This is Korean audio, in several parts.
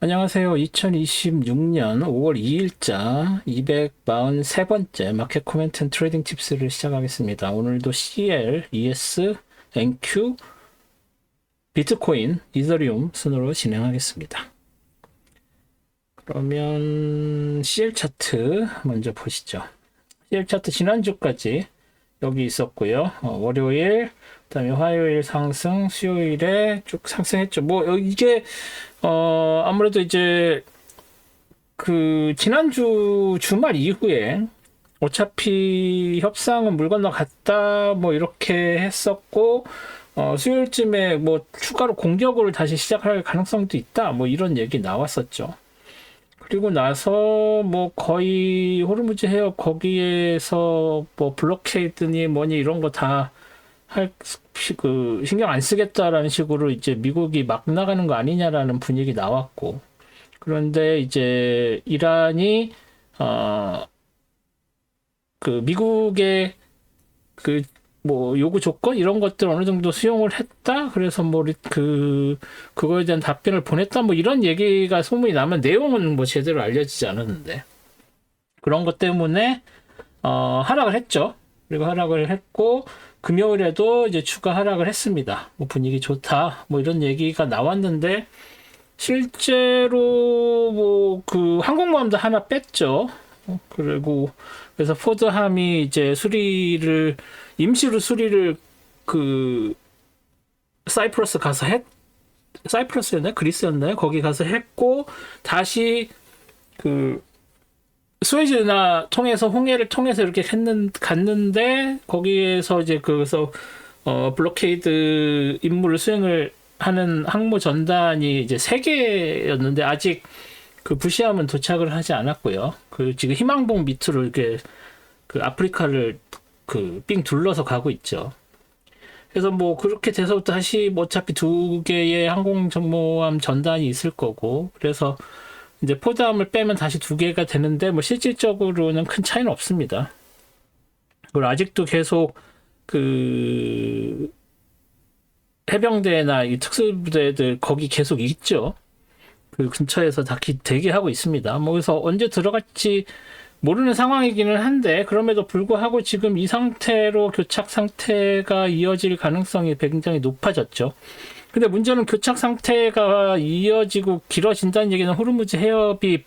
안녕하세요. 2026년 5월 2일자 243번째 마켓 코멘트 앤 트레이딩 팁스를 시작하겠습니다. 오늘도 CL, ES, NQ, 비트코인, 이더리움 순으로 진행하겠습니다. 그러면 CL 차트 먼저 보시죠. CL 차트 지난주까지 여기 있었고요. 월요일, 그다음에 화요일 상승, 수요일에 쭉 상승했죠. 이게 아무래도 이제 지난주 주말 이후에 어차피 협상은 물 건너갔다 뭐 이렇게 했었고, 수요일쯤에 뭐 추가로 공격을 다시 시작할 가능성도 있다 뭐 이런 얘기 나왔었죠. 그리고 나서 뭐 거의 호르무즈 해협 거기에서 뭐 블록케이드니 뭐니 이런 거 다 신경 안 쓰겠다라는 식으로 이제 미국이 막 나가는 거 아니냐라는 분위기 나왔고, 그런데 이제 이란이 어, 미국의 요구 조건 이런 것들 어느 정도 수용을 했다. 그래서 그거에 대한 답변을 보냈다. 뭐 이런 얘기가 소문이 나면 내용은 뭐 제대로 알려지지 않았는데 그런 것 때문에 하락을 했죠. 그리고 하락을 했고 금요일에도 이제 추가 하락을 했습니다. 뭐 분위기 좋다. 뭐 이런 얘기가 나왔는데 실제로 항공모함도 하나 뺐죠. 그리고 그래서 포드함이 이제 임시로 수리를 그 사이프러스 가서 사이프러스였나요? 그리스였나요? 거기 가서 했고 다시 그 스웨즈나 통해서 홍해를 통해서 이렇게 갔는데 거기에서 이제 블로케이드 임무를 수행을 하는 항모 전단이 이제 3개였는데 아직 부시함은 도착을 하지 않았고요. 지금 희망봉 밑으로 이렇게 아프리카를 삥 둘러서 가고 있죠. 그래서 뭐 그렇게 돼서부터 다시 뭐 어차피 2개의 항공모함 전단이 있을 거고, 그래서 이제 포드함을 빼면 다시 2개가 되는데 뭐 실질적으로는 큰 차이는 없습니다. 그리고 아직도 계속 해병대나 이 특수부대들 거기 계속 있죠. 근처에서 다 대기하고 있습니다. 뭐 그래서 언제 들어갈지 모르는 상황이기는 한데, 그럼에도 불구하고 지금 이 상태로 교착 상태가 이어질 가능성이 굉장히 높아졌죠. 근데 문제는 교착 상태가 이어지고 길어진다는 얘기는 호르무즈 해협이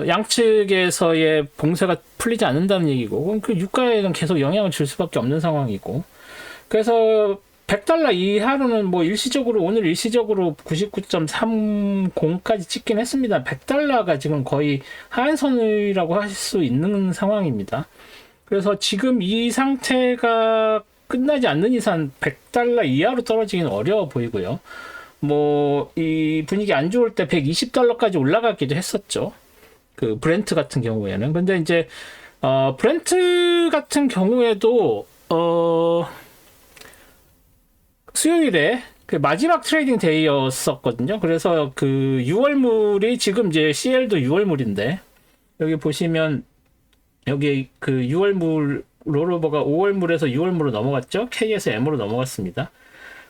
양측에서의 봉쇄가 풀리지 않는다는 얘기고, 그럼 유가에는 계속 영향을 줄 수밖에 없는 상황이고, 그래서 $100 이하로는 뭐 오늘 일시적으로 99.30까지 찍긴 했습니다. $100가 지금 거의 하한선이라고 할 수 있는 상황입니다. 그래서 지금 이 상태가 끝나지 않는 이상 $100 이하로 떨어지기는 어려워 보이고요. 이 분위기 안 좋을 때 $120까지 올라가기도 했었죠. 브렌트 같은 경우에는. 근데 이제 브렌트 같은 경우에도 수요일에 마지막 트레이딩 데이였었거든요. 그래서 6월물이 지금 이제 CL도 6월물인데 여기 보시면 여기 6월물 롤오버가 5월물에서 6월물로 넘어갔죠. K에서 M으로 넘어갔습니다.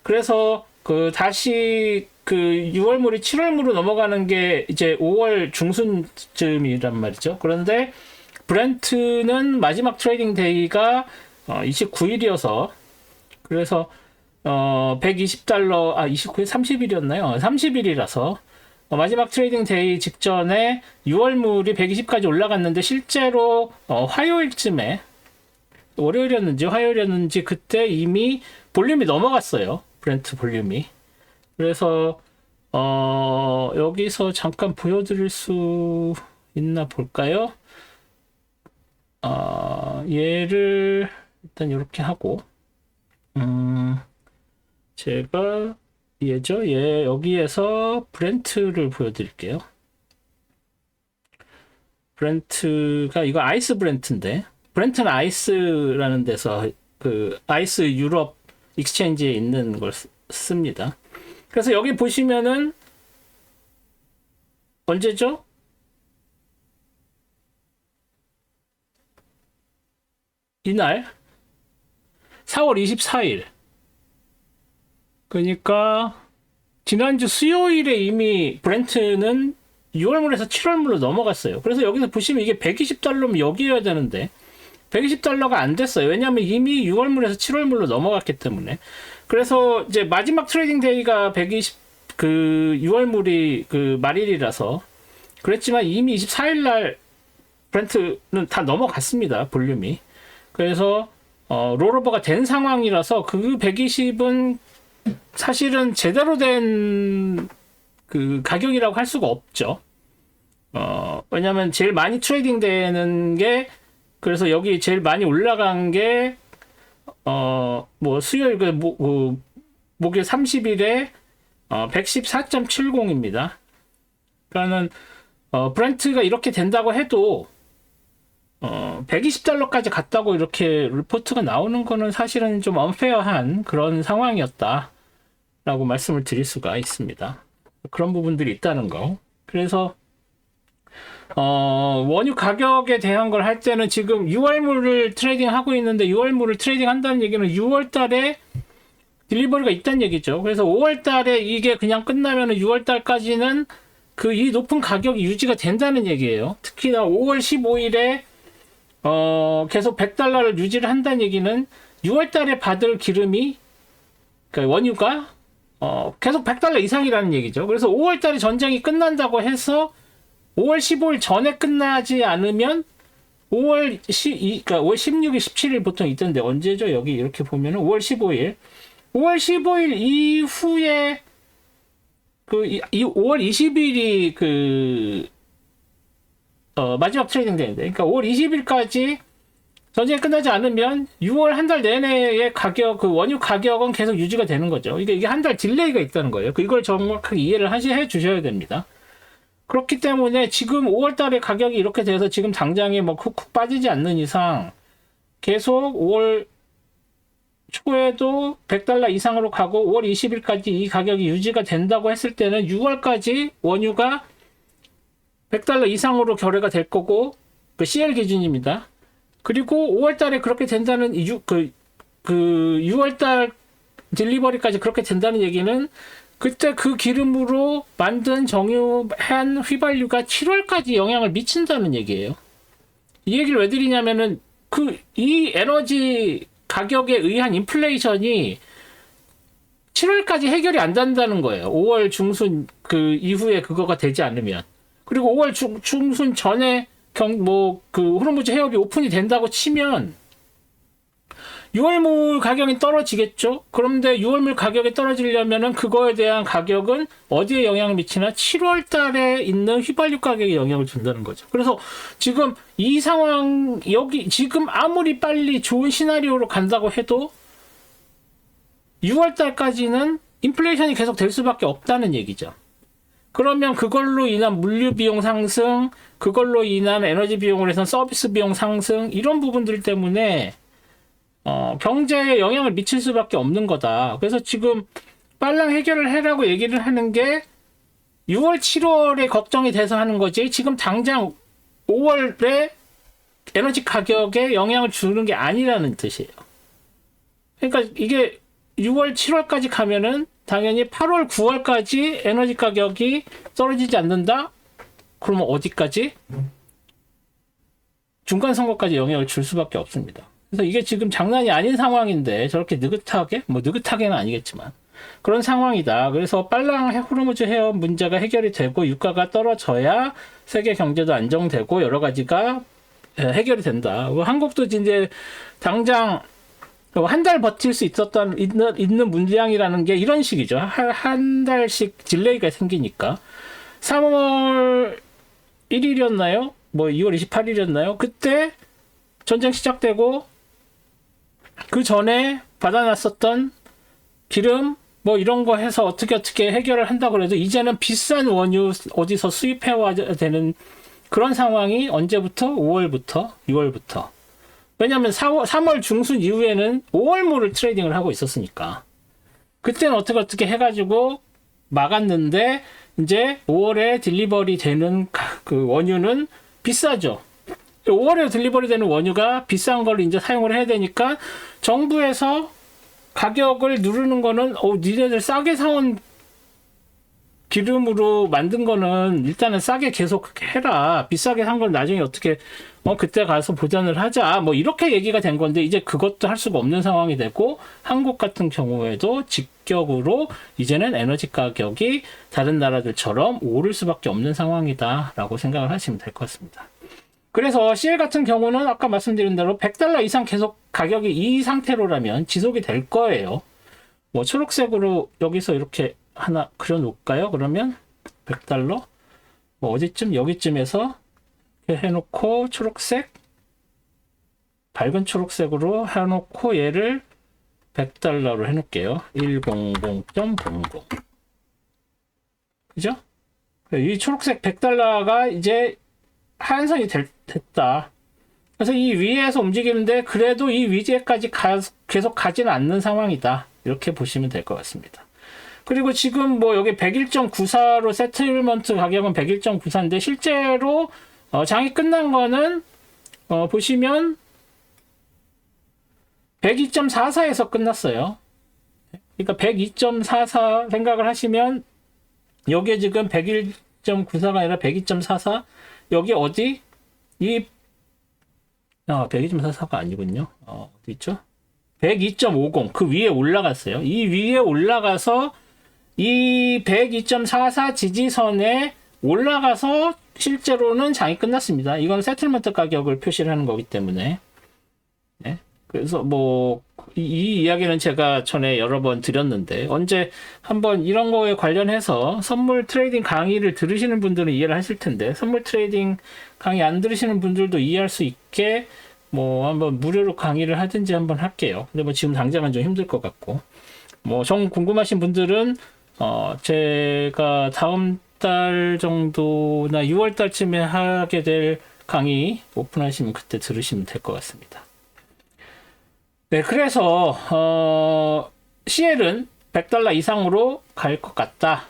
그래서 다시 6월물이 7월물로 넘어가는 게 이제 5월 중순쯤이란 말이죠. 그런데 브렌트는 마지막 트레이딩 데이가 29일이어서 그래서 $120, 29일 30일이었나요? 30일이라서 마지막 트레이딩 데이 직전에 6월물이 120까지 올라갔는데 실제로 화요일쯤에 월요일이었는지 화요일이었는지 그때 이미 볼륨이 넘어갔어요. 브렌트 볼륨이. 그래서 여기서 잠깐 보여드릴 수 있나 볼까요? 얘를 일단 이렇게 하고 제가 여기에서 브렌트를 보여드릴게요. 브렌트가 이거 아이스 브렌트인데, 브렌트는 아이스라는 데서 아이스 유럽 익스체인지에 있는 걸 씁니다. 그래서 여기 보시면은 언제죠? 이날 4월 24일. 그러니까 지난주 수요일에 이미 브렌트는 6월물에서 7월물로 넘어갔어요. 그래서 여기서 보시면 이게 120달러면 여기여야 되는데 120달러가 안 됐어요. 왜냐하면 이미 6월물에서 7월물로 넘어갔기 때문에. 그래서 이제 마지막 트레이딩 데이가 6월물이 그 말일이라서 그랬지만 이미 24일날 브렌트는 다 넘어갔습니다. 볼륨이. 그래서 롤오버가 된 상황이라서 그 120은 사실은 제대로 된 그 가격이라고 할 수가 없죠. 왜냐면 제일 많이 트레이딩 되는 게, 그래서 여기 제일 많이 올라간 게, 뭐 수요일, 목요일 30일에 114.70입니다. 그러니까는, 브렌트가 이렇게 된다고 해도, 120달러까지 갔다고 이렇게 리포트가 나오는 거는 사실은 좀 언페어한 그런 상황이었다라고 말씀을 드릴 수가 있습니다. 그런 부분들이 있다는 거. 그래서 원유 가격에 대한 걸 할 때는 지금 6월물을 트레이딩 하고 있는데 6월물을 트레이딩 한다는 얘기는 6월 달에 딜리버리가 있다는 얘기죠. 그래서 5월 달에 이게 그냥 끝나면은 6월 달까지는 그 이 높은 가격이 유지가 된다는 얘기예요. 특히나 5월 15일에 계속 100달러를 유지를 한다는 얘기는 6월 달에 받을 기름이, 그러니까 원유가 계속 100달러 이상이라는 얘기죠. 그래서 5월 달에 전쟁이 끝난다고 해서 5월 15일 전에 끝나지 않으면 5월 16일, 17일 보통 있던데 언제죠? 여기 이렇게 보면은 5월 15일. 5월 15일 이후에 5월 20일이 마지막 트레이딩 데이인데, 그러니까 5월 20일까지 전쟁이 끝나지 않으면 6월 한 달 내내의 가격, 그 원유 가격은 계속 유지가 되는 거죠. 이게 한 달 딜레이가 있다는 거예요. 이걸 정확하게 이해를 해 주셔야 됩니다. 그렇기 때문에 지금 5월 달에 가격이 이렇게 돼서 지금 당장에 뭐 쿡쿡 빠지지 않는 이상 계속 5월 초에도 100달러 이상으로 가고 5월 20일까지 이 가격이 유지가 된다고 했을 때는 6월까지 원유가 100달러 이상으로 거래가 될 거고, 그 CL 기준입니다. 그리고 5월 달에 그렇게 된다는 6월 달 딜리버리까지 그렇게 된다는 얘기는 그때 그 기름으로 만든 정유한 휘발유가 7월까지 영향을 미친다는 얘기예요. 이 얘기를 왜 드리냐면은 이 에너지 가격에 의한 인플레이션이 7월까지 해결이 안 된다는 거예요. 5월 중순 그 이후에 그거가 되지 않으면. 그리고 5월 중순 전에 호르무즈 해협이 오픈이 된다고 치면 6월물 가격이 떨어지겠죠. 그런데 6월물 가격이 떨어지려면은 그거에 대한 가격은 어디에 영향을 미치나 7월 달에 있는 휘발유 가격에 영향을 준다는 거죠. 그래서 지금 이 상황, 여기 지금 아무리 빨리 좋은 시나리오로 간다고 해도 6월 달까지는 인플레이션이 계속 될 수밖에 없다는 얘기죠. 그러면 그걸로 인한 물류 비용 상승, 그걸로 인한 에너지 비용으로 해서 서비스 비용 상승, 이런 부분들 때문에 경제에 영향을 미칠 수밖에 없는 거다. 그래서 지금 빨랑 해결을 해라고 얘기를 하는 게 6월, 7월에 걱정이 돼서 하는 거지, 지금 당장 5월에 에너지 가격에 영향을 주는 게 아니라는 뜻이에요. 그러니까 이게 6월, 7월까지 가면은 당연히 8월, 9월까지 에너지 가격이 떨어지지 않는다? 그러면 어디까지? 중간 선거까지 영향을 줄 수밖에 없습니다. 그래서 이게 지금 장난이 아닌 상황인데 저렇게 느긋하게는 아니겠지만 그런 상황이다. 그래서 빨랑 호르무즈 해협 문제가 해결이 되고 유가가 떨어져야 세계 경제도 안정되고 여러 가지가 해결이 된다. 한국도 이제 당장 한 달 버틸 수 있는 물량이라는 게 이런 식이죠. 한 달씩 딜레이가 생기니까. 3월 1일이었나요? 2월 28일이었나요? 그때 전쟁 시작되고 그 전에 받아놨었던 기름 이런 거 해서 어떻게 해결을 한다고 해도 이제는 비싼 원유 어디서 수입해와야 되는 그런 상황이 언제부터? 5월부터 6월부터. 왜냐하면 3월 중순 이후에는 5월물을 트레이딩을 하고 있었으니까 그때는 어떻게 해가지고 막았는데 이제 5월에 딜리버리 되는 그 원유는 비싸죠. 5월에 딜리버리 되는 원유가 비싼 걸 이제 사용을 해야 되니까 정부에서 가격을 누르는 거는 니네들 싸게 사온 기름으로 만든 거는 일단은 싸게 계속 해라. 비싸게 산 건 나중에 어떻게 그때 가서 보전을 하자. 뭐 이렇게 얘기가 된 건데 이제 그것도 할 수가 없는 상황이 되고 한국 같은 경우에도 직격으로 이제는 에너지 가격이 다른 나라들처럼 오를 수밖에 없는 상황이다라고 생각을 하시면 될 것 같습니다. 그래서 CL 같은 경우는 아까 말씀드린 대로 $100 이상 계속 가격이 이 상태로라면 지속이 될 거예요. 뭐 초록색으로 여기서 이렇게 하나 그려놓을까요? 그러면 $100 뭐 어디쯤 여기쯤에서 이렇게 해놓고 초록색 밝은 초록색으로 해놓고 얘를 $100로 해놓을게요. 100.00 그죠? 이 초록색 $100가 이제 하한선이 됐다. 그래서 이 위에서 움직이는데 그래도 이 위에까지 계속 가지는 않는 상황이다. 이렇게 보시면 될 것 같습니다. 그리고 지금 뭐 여기 101.94로 세틀먼트 가격은 101.94인데 실제로 장이 끝난 거는 보시면 102.44에서 끝났어요. 그러니까 102.44 생각을 하시면 여기에 지금 101.94가 아니라 102.44 여기 어디? 102.44가 아니군요. 어디 있죠? 102.50 그 위에 올라갔어요. 이 위에 올라가서 이 102.44 지지선에 올라가서 실제로는 장이 끝났습니다. 이건 세틀먼트 가격을 표시를 하는 거기 때문에. 네. 그래서 뭐 이 이야기는 제가 전에 여러 번 드렸는데 언제 한번 이런 거에 관련해서 선물 트레이딩 강의를 들으시는 분들은 이해를 하실 텐데 선물 트레이딩 강의 안 들으시는 분들도 이해할 수 있게 뭐 한번 무료로 강의를 하든지 한번 할게요. 근데 뭐 지금 당장은 좀 힘들 것 같고 뭐 정 궁금하신 분들은 제가 다음 달 정도나 6월 달쯤에 하게 될 강의 오픈하시면 그때 들으시면 될 것 같습니다. 네, 그래서 CL은 $100 이상으로 갈 것 같다.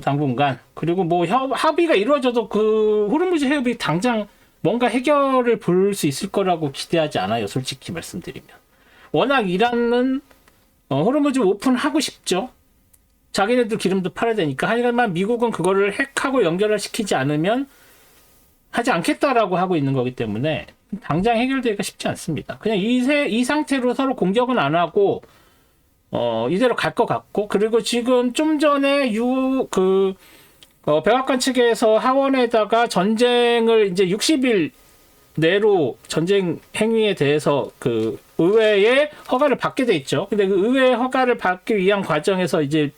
당분간. 그리고 뭐 합의가 이루어져도 그 호르무즈 해협이 당장 뭔가 해결을 볼 수 있을 거라고 기대하지 않아요. 솔직히 말씀드리면. 워낙 이란은 호르무즈 오픈하고 싶죠. 자기네들 기름도 팔아야 되니까. 하지만 미국은 그거를 핵하고 연결을 시키지 않으면 하지 않겠다라고 하고 있는 거기 때문에 당장 해결되기가 쉽지 않습니다. 그냥 이 상태로 서로 공격은 안 하고 이대로 갈 것 같고 그리고 지금 좀 전에 백악관 측에서 하원에다가 전쟁을 이제 60일 내로 전쟁 행위에 대해서 그 의회에 허가를 받게 돼 있죠. 근데 그 의회 허가를 받기 위한 과정에서 이제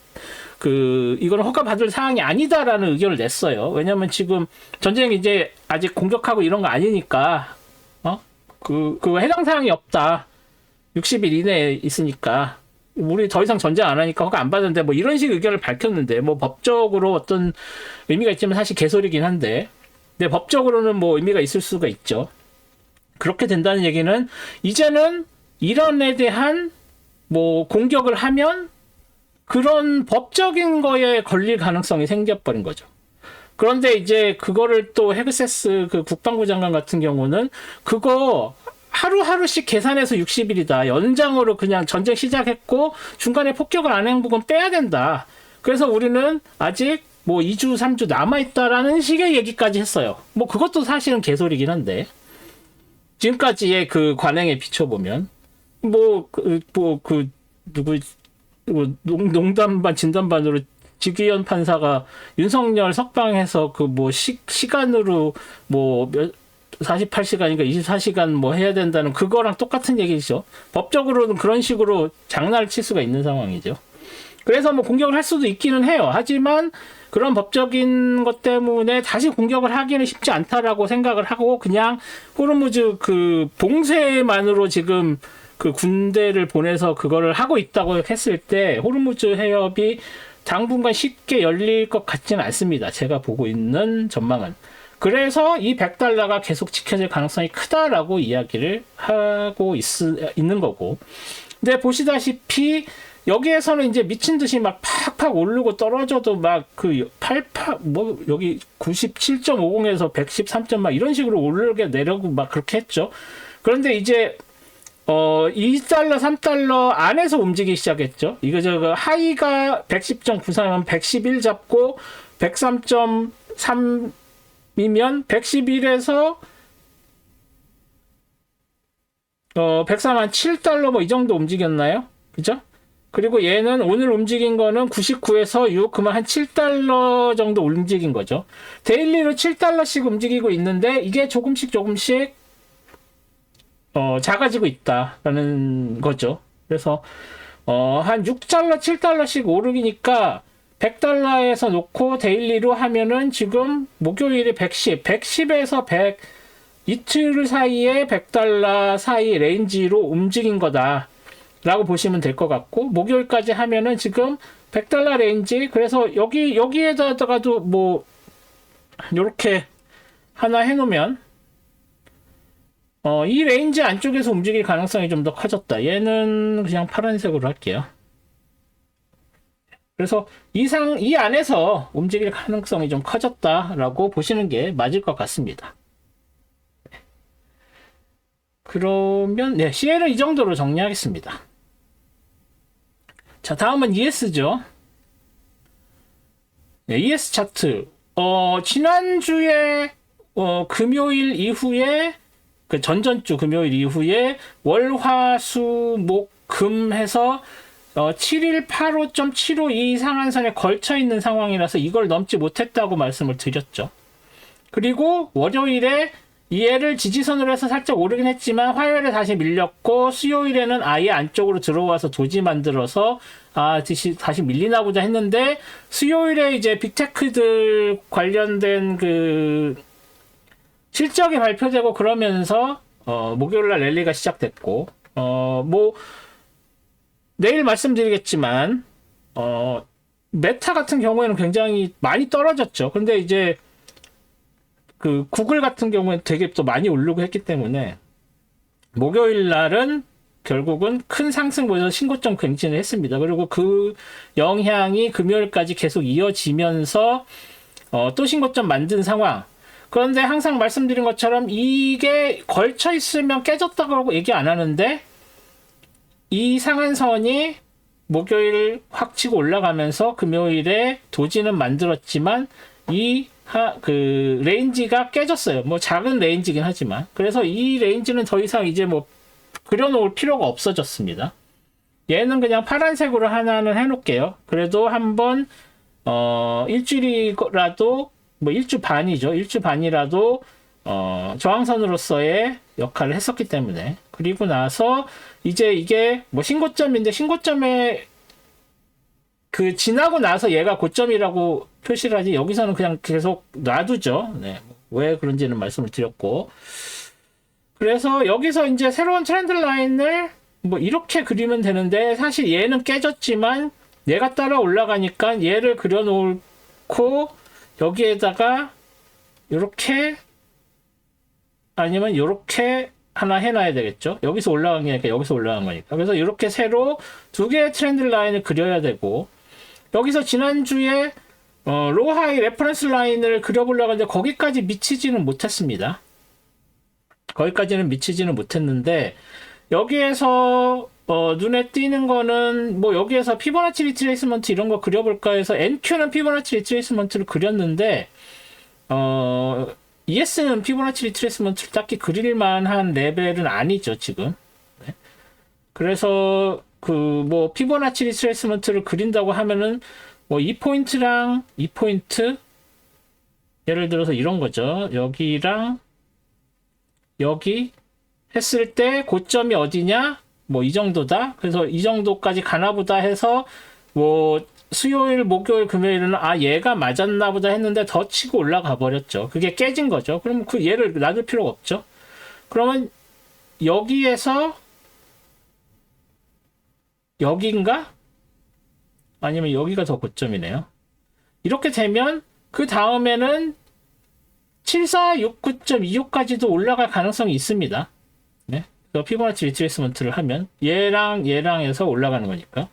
이거는 허가받을 사항이 아니다라는 의견을 냈어요. 왜냐면 지금 전쟁이 이제 아직 공격하고 이런 거 아니니까, 해당 사항이 없다. 60일 이내에 있으니까. 우리 더 이상 전쟁 안 하니까 허가 안 받는데, 뭐 이런 식 의견을 밝혔는데, 뭐 법적으로 어떤 의미가 있지만 사실 개소리긴 한데, 근데 법적으로는 뭐 의미가 있을 수가 있죠. 그렇게 된다는 얘기는, 이제는 이란에 대한 뭐 공격을 하면, 그런 법적인 거에 걸릴 가능성이 생겨버린 거죠. 그런데 이제 그거를 또 헤그세스 그 국방부 장관 같은 경우는 그거 하루하루씩 계산해서 60일이다. 연장으로 그냥 전쟁 시작했고 중간에 폭격을 안 한 부분 빼야 된다. 그래서 우리는 아직 뭐 2주, 3주 남아있다라는 식의 얘기까지 했어요. 뭐 그것도 사실은 개소리긴 한데 지금까지의 그 관행에 비춰보면 농담 반 진담 반으로 지기현 판사가 윤석열 석방해서 그 뭐 시간으로 뭐 48시간인가 24시간 뭐 해야 된다는 그거랑 똑같은 얘기죠. 법적으로는 그런 식으로 장난을 칠 수가 있는 상황이죠. 그래서 뭐 공격을 할 수도 있기는 해요. 하지만 그런 법적인 것 때문에 다시 공격을 하기는 쉽지 않다라고 생각을 하고 그냥 호르무즈 그 봉쇄만으로 지금 그 군대를 보내서 그거를 하고 있다고 했을 때 호르무즈 해협이 당분간 쉽게 열릴 것 같지는 않습니다. 제가 보고 있는 전망은. 그래서 이 $100가 계속 지켜질 가능성이 크다라고 이야기를 하고 있는 거고. 근데 보시다시피 여기에서는 이제 미친 듯이 막 팍팍 오르고 떨어져도 막 여기 97.50에서 113점 막 이런 식으로 오르게 내려고 막 그렇게 했죠. 그런데 이제 2달러, 3달러 안에서 움직이기 시작했죠. 이거 저거 하이가 110.93이면 111 잡고 103.3이면 111에서 103 한 7달러 뭐 이 정도 움직였나요? 그죠? 그리고 얘는 오늘 움직인 거는 99에서 6, 그러면 한 7달러 정도 움직인 거죠. 데일리로 7달러씩 움직이고 있는데 이게 조금씩 작아지고 있다라는 거죠. 그래서 한 6달러, 7달러씩 오르기니까 100달러에서 놓고 데일리로 하면은 지금 목요일에 110에서 100 이틀 사이에 100달러 사이 레인지로 움직인 거다 라고 보시면 될 것 같고, 목요일까지 하면은 지금 100달러 레인지, 그래서 여기에다가도 뭐 요렇게 하나 해놓으면 이 레인지 안쪽에서 움직일 가능성이 좀 더 커졌다. 얘는 그냥 파란색으로 할게요. 그래서 이 안에서 움직일 가능성이 좀 커졌다라고 보시는 게 맞을 것 같습니다. 그러면 네, CL은 이 정도로 정리하겠습니다. 자, 다음은 ES죠. 네, ES 차트. 지난주에 금요일 이후에 그 전전주 금요일 이후에 월, 화, 수, 목, 금 해서 7185.75 상한선에 걸쳐 있는 상황이라서 이걸 넘지 못했다고 말씀을 드렸죠. 그리고 월요일에 얘를 지지선으로 해서 살짝 오르긴 했지만 화요일에 다시 밀렸고, 수요일에는 아예 안쪽으로 들어와서 도지 만들어서 다시 밀리나 보자 했는데, 수요일에 이제 빅테크들 관련된 그 실적이 발표되고 그러면서 목요일날 랠리가 시작됐고, 뭐 내일 말씀드리겠지만 메타 같은 경우에는 굉장히 많이 떨어졌죠. 근데 이제 그 구글 같은 경우는 되게 또 많이 오르고 했기 때문에 목요일 날은 결국은 큰 상승 보여서 신고점 갱신을 했습니다. 그리고 그 영향이 금요일까지 계속 이어지면서 또 신고점 만든 상황. 그런데 항상 말씀드린 것처럼 이게 걸쳐 있으면 깨졌다고 하고 얘기 안 하는데, 이 상한선이 목요일 확 치고 올라가면서 금요일에 도지는 만들었지만 그 레인지가 깨졌어요. 뭐 작은 레인지긴 하지만. 그래서 이 레인지는 더 이상 이제 뭐 그려놓을 필요가 없어졌습니다. 얘는 그냥 파란색으로 하나는 해놓을게요. 그래도 한번 일주일이라도 뭐 일주 반이라도 저항선으로서의 역할을 했었기 때문에. 그리고 나서 이제 이게 뭐 신고점인데, 신고점에 그 지나고 나서 얘가 고점이라고 표시를 하지, 여기서는 그냥 계속 놔두죠. 네. 왜 그런지는 말씀을 드렸고. 그래서 여기서 이제 새로운 트렌드 라인을 뭐 이렇게 그리면 되는데, 사실 얘는 깨졌지만 얘가 따라 올라가니까 얘를 그려놓고 여기에다가 이렇게 아니면 이렇게 하나 해놔야 되겠죠. 여기서 올라간 게 아니라 여기서 올라간 거니까. 그래서 이렇게 새로 두 개의 트렌드 라인을 그려야 되고, 여기서 지난주에 로하이 레퍼런스 라인을 그려보려고 했는데 거기까지 미치지는 못했습니다. 거기까지는 미치지는 못했는데, 여기에서 눈에 띄는 거는 뭐 여기에서 피보나치 리트레이스먼트 이런 거 그려볼까 해서 NQ는 피보나치 리트레이스먼트를 그렸는데 ES는 피보나치 리트레이스먼트를 딱히 그릴 만한 레벨은 아니죠 지금. 네. 그래서 그 뭐 피보나치 리트레이스먼트를 그린다고 하면은 뭐 2포인트랑 2포인트, 예를 들어서 이런 거죠. 여기랑 여기 했을 때 고점이 어디냐? 뭐 이 정도다. 그래서 이 정도까지 가나보다 해서 뭐 수요일, 목요일, 금요일은 얘가 맞았나 보다 했는데 더 치고 올라가 버렸죠. 그게 깨진 거죠. 그럼 그 얘를 놔둘 필요가 없죠. 그러면 여기에서 여기인가? 아니면 여기가 더 고점이네요. 이렇게 되면 그 다음에는 7469.26까지도 올라갈 가능성이 있습니다. 네. 피보나치 리트레이스먼트를 하면 얘랑 해서 올라가는 거니까.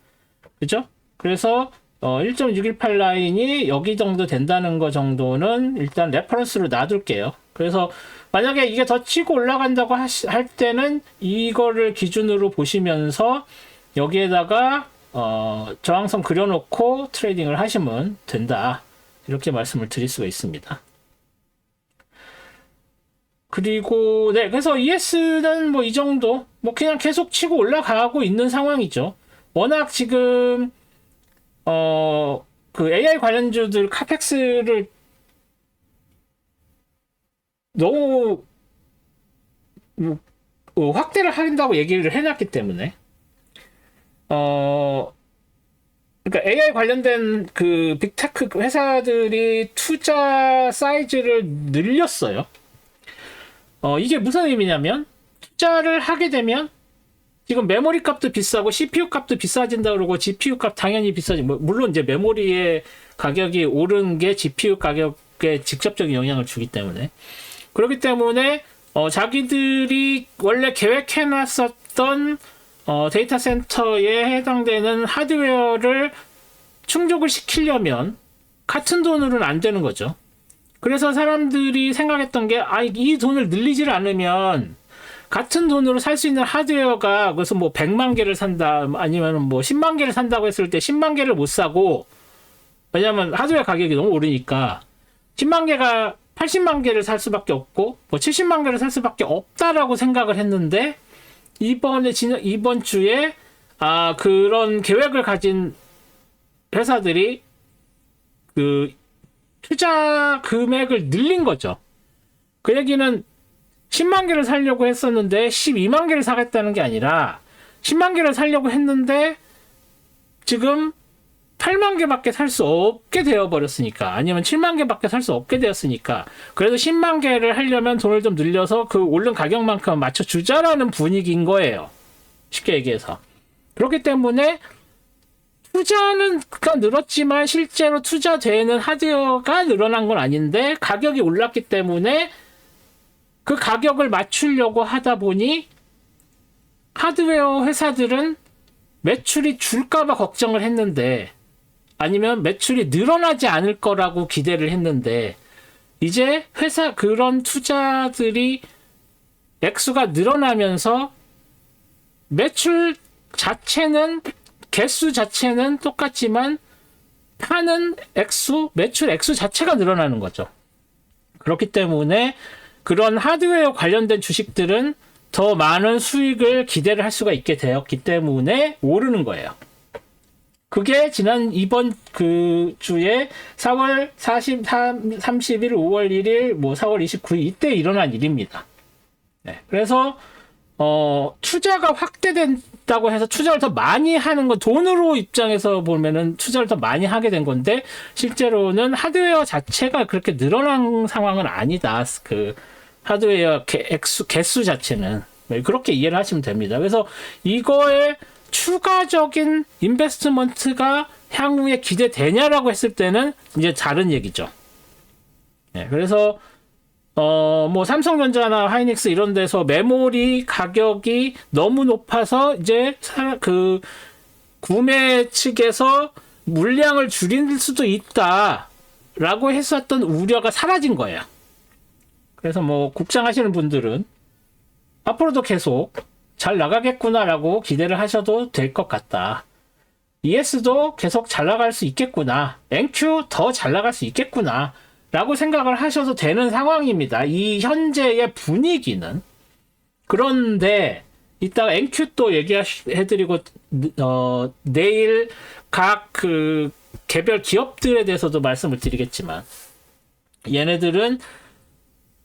그죠? 그래서 1.618 라인이 여기 정도 된다는 거 정도는 일단 레퍼런스로 놔둘게요. 그래서 만약에 이게 더 치고 올라간다고 할 때는 이거를 기준으로 보시면서 여기에다가 저항선 그려놓고 트레이딩을 하시면 된다. 이렇게 말씀을 드릴 수가 있습니다. 그리고 네, 그래서 ES는 뭐 이 정도 뭐 그냥 계속 치고 올라가고 있는 상황이죠. 워낙 지금 그 AI 관련주들 카펙스를 너무 확대를 한다고 얘기를 해놨기 때문에 그러니까 AI 관련된 그 빅테크 회사들이 투자 사이즈를 늘렸어요. 이게 무슨 의미냐면 투자를 하게 되면 지금 메모리 값도 비싸고 CPU 값도 비싸진다 그러고 GPU 값 당연히 비싸지. 물론 이제 메모리의 가격이 오른 게 GPU 가격에 직접적인 영향을 주기 때문에 그렇기 때문에 자기들이 원래 계획해놨었던 데이터 센터에 해당되는 하드웨어를 충족을 시키려면 같은 돈으로는 안 되는 거죠. 그래서 사람들이 생각했던 게 이 돈을 늘리질 않으면 같은 돈으로 살 수 있는 하드웨어가 그래서 뭐 100만 개를 산다 아니면 뭐 10만 개를 산다고 했을 때 10만 개를 못 사고 왜냐면 하드웨어 가격이 너무 오르니까 10만 개가 80만 개를 살 수밖에 없고 뭐 70만 개를 살 수밖에 없다라고 생각을 했는데 이번 주에 그런 계획을 가진 회사들이 그 투자 금액을 늘린 거죠. 그 얘기는 10만 개를 사려고 했었는데 12만 개를 사겠다는 게 아니라 10만 개를 사려고 했는데 지금 8만 개밖에 살 수 없게 되어버렸으니까 아니면 7만 개밖에 살 수 없게 되었으니까 그래도 10만 개를 하려면 돈을 좀 늘려서 그 오른 가격만큼 맞춰주자라는 분위기인 거예요. 쉽게 얘기해서. 그렇기 때문에 투자는 늘었지만 실제로 투자되는 하드웨어가 늘어난 건 아닌데 가격이 올랐기 때문에 그 가격을 맞추려고 하다 보니 하드웨어 회사들은 매출이 줄까봐 걱정을 했는데 아니면 매출이 늘어나지 않을 거라고 기대를 했는데 이제 그런 투자들이 액수가 늘어나면서 매출 자체는 개수 자체는 똑같지만 파는 매출 액수 자체가 늘어나는 거죠. 그렇기 때문에 그런 하드웨어 관련된 주식들은 더 많은 수익을 기대를 할 수가 있게 되었기 때문에 오르는 거예요. 그게 이번 그 주에 4월 30일, 5월 1일, 뭐 4월 29일 이때 일어난 일입니다. 네, 그래서 투자가 확대된다고 해서 투자를 더 많이 하는 건 돈으로 입장에서 보면은 투자를 더 많이 하게 된 건데 실제로는 하드웨어 자체가 그렇게 늘어난 상황은 아니다. 그 하드웨어 개수 자체는 그렇게 이해를 하시면 됩니다. 그래서 이거에 추가적인 인베스트먼트가 향후에 기대되냐라고 했을 때는 이제 다른 얘기죠. 네, 그래서 뭐 삼성전자나 하이닉스 이런 데서 메모리 가격이 너무 높아서 이제 그 구매 측에서 물량을 줄일 수도 있다라고 했었던 우려가 사라진 거예요. 그래서 뭐 국장하시는 분들은 앞으로도 계속 잘 나가겠구나라고 기대를 하셔도 될 것 같다. ES도 계속 잘 나갈 수 있겠구나. NQ 더 잘 나갈 수 있겠구나. 라고 생각을 하셔도 되는 상황입니다. 이 현재의 분위기는. 그런데 이따가 NQ 또 얘기해드리고 내일 각 그 개별 기업들에 대해서도 말씀을 드리겠지만 얘네들은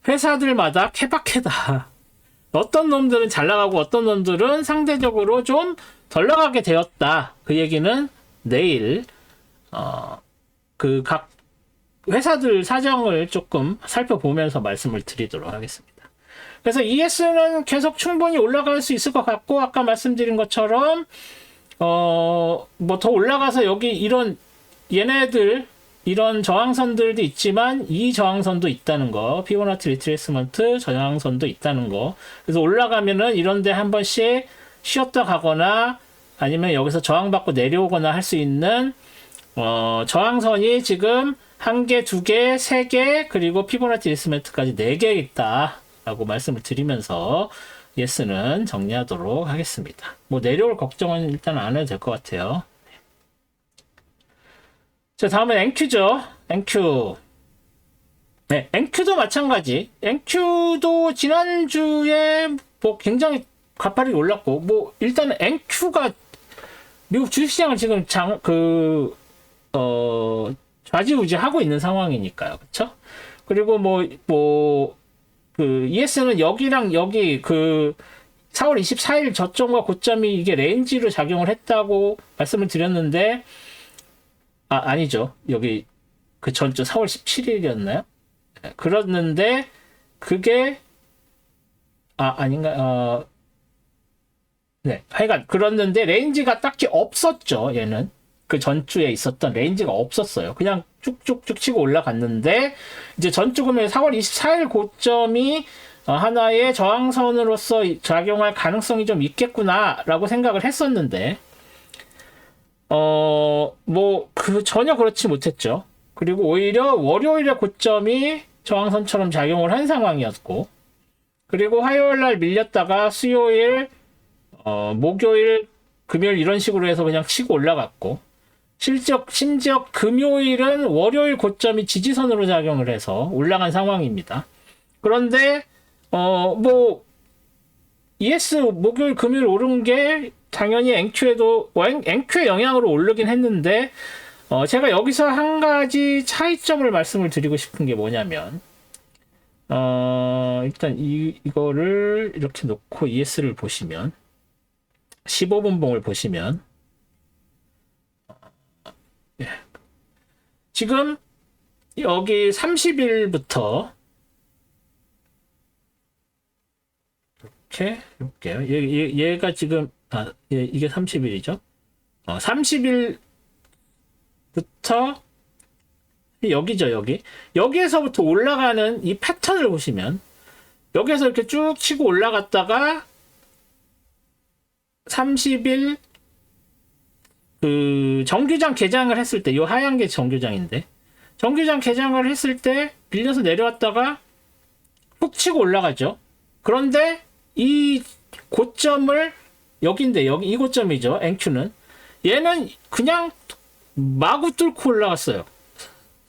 회사들마다 케바케다. 어떤 놈들은 잘 나가고 어떤 놈들은 상대적으로 좀 덜 나가게 되었다. 그 얘기는 내일 그 각 회사들 사정을 조금 살펴보면서 말씀을 드리도록 하겠습니다. 그래서 ES는 계속 충분히 올라갈 수 있을 것 같고 아까 말씀드린 것처럼 뭐 더 올라가서 여기 얘네들 이런 저항선들도 있지만 이 저항선도 있다는 거, 피보나치 리트레이스먼트 저항선도 있다는 거. 그래서 올라가면은 이런데 한 번씩 쉬었다 가거나 아니면 여기서 저항받고 내려오거나 할 수 있는 저항선이 지금 1개, 2개, 3개, 그리고 피보나치 리스멘트까지 4개 있다라고 말씀을 드리면서 예스는 정리하도록 하겠습니다. 뭐 내려올 걱정은 일단 안 해도 될 것 같아요. 자, 다음은 NQ죠. NQ. 네, NQ도 마찬가지. NQ도 지난주에 뭐 굉장히 가파르게 올랐고, 뭐 일단은 NQ가 미국 주식시장을 지금 좌지우지하고 있는 상황이니까요. 그쵸? 그리고 ES는 여기랑 여기 4월 24일 저점과 고점이 이게 레인지로 작용을 했다고 말씀을 드렸는데, 아니죠. 여기 그 전주 4월 17일이었나요? 그랬는데, 그게, 아닌가, 네. 하여간, 그랬는데, 레인지가 딱히 없었죠, 얘는. 그 전주에 있었던 레인지가 없었어요. 그냥 쭉쭉쭉 치고 올라갔는데, 이제 전주 금요일 4월 24일 고점이 하나의 저항선으로서 작용할 가능성이 좀 있겠구나라고 생각을 했었는데, 전혀 그렇지 못했죠. 그리고 오히려 월요일의 고점이 저항선처럼 작용을 한 상황이었고, 그리고 화요일 날 밀렸다가 수요일, 목요일, 금요일 이런 식으로 해서 그냥 치고 올라갔고, 심지어 금요일은 월요일 고점이 지지선으로 작용을 해서 올라간 상황입니다. 그런데, ES 목요일, 금요일 오른 게 당연히 NQ의 영향으로 오르긴 했는데, 제가 여기서 한 가지 차이점을 말씀을 드리고 싶은 게 뭐냐면, 일단 이거를 이렇게 놓고 ES를 보시면, 15분봉을 보시면, 지금 여기 30일부터 이렇게 해볼게요. 얘가 지금 이게 30일이죠. 30일부터 여기죠, 여기에서부터 올라가는 이 패턴을 보시면, 여기에서 이렇게 쭉 치고 올라갔다가 30일 정규장 개장을 했을 때, 이 하얀 게 정규장인데, 정규장 개장을 했을 때 밀려서 내려왔다가 훅 치고 올라가죠. 그런데 이 고점을 여기인데, 여기 이 고점이죠. NQ는 얘는 그냥 마구 뚫고 올라갔어요.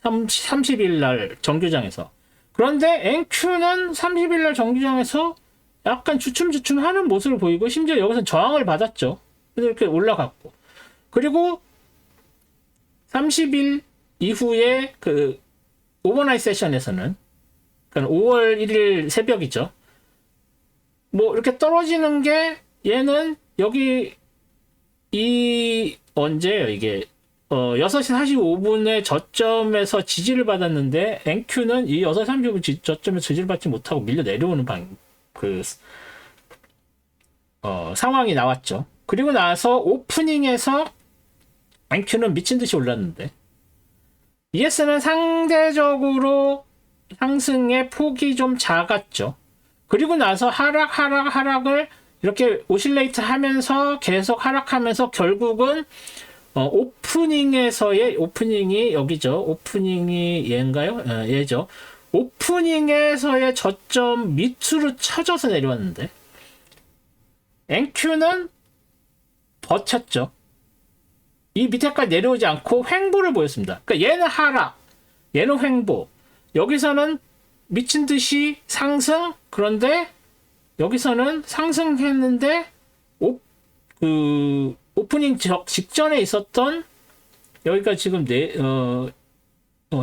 30일 날 정규장에서. 그런데 NQ는 30일 날 정규장에서 약간 주춤주춤 하는 모습을 보이고, 심지어 여기서 저항을 받았죠. 그래서 이렇게 올라갔고, 그리고 30일 이후에 오버나잇 세션에서는, 그러니까 5월 1일 새벽이죠. 이렇게 떨어지는 게, 얘는 여기 언제예요 이게? 6시 45분에 저점에서 지지를 받았는데, NQ는 이 6시 35분 저점에서 지지를 받지 못하고 밀려 내려오는 상황이 나왔죠. 그리고 나서 오프닝에서 NQ는 미친 듯이 올랐는데, ES는 상대적으로 상승의 폭이 좀 작았죠. 그리고 나서 하락을 이렇게 오실레이트 하면서 계속 하락하면서 결국은 오프닝이 여기죠. 오프닝이 얘인가요? 얘죠. 오프닝에서의 저점 밑으로 쳐져서 내려왔는데, NQ는 버텼죠. 이 밑에까지 내려오지 않고 횡보를 보였습니다. 그러니까 얘는 하락, 얘는 횡보. 여기서는 미친 듯이 상승. 그런데 여기서는 상승했는데 오프닝 직전에 있었던, 여기가 지금